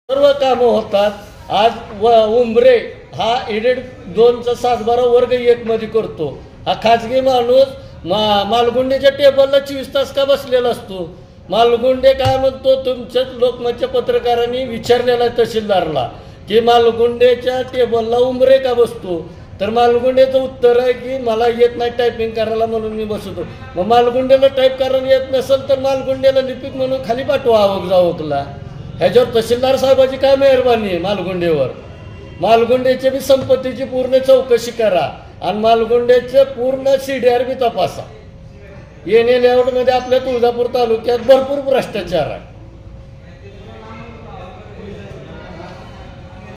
सर्व कामं होतात। आज उंबरे हा एडेड 2चा 7-12 वर्ग 1 मध्ये करतो। हा खाजगी माणूस मालगुंडेच्या टेबलला 24 तास का बसलेला असतो? मालगुंडे काय म्हणतो, तुमच्याच लोकमतच्या पत्रकारांनी विचारलेला तहसीलदारला की मालगुंडेच्या टेबलला उंबरे का बसतो? तर मालगुंडेचं उत्तर आहे की मला येत नाही टायपिंग करायला म्हणून मी बसतो। मग मालगुंडेला टाईप करायला येत नसेल तर मालगुंडेला लिपिक म्हणून खाली पाठवा आवक जावकला। ह्याच्यावर तहसीलदार साहेबाची काय मेहरबानी आहे मालगुंडेवर? मालगुंडेची बी संपत्तीची पूर्ण चौकशी करा आणि मालगुंडेचे पूर्ण CDR बी तपासा। येणे लेआउटमध्ये आपल्या तुळजापूर तालुक्यात भरपूर भ्रष्टाचार आहे।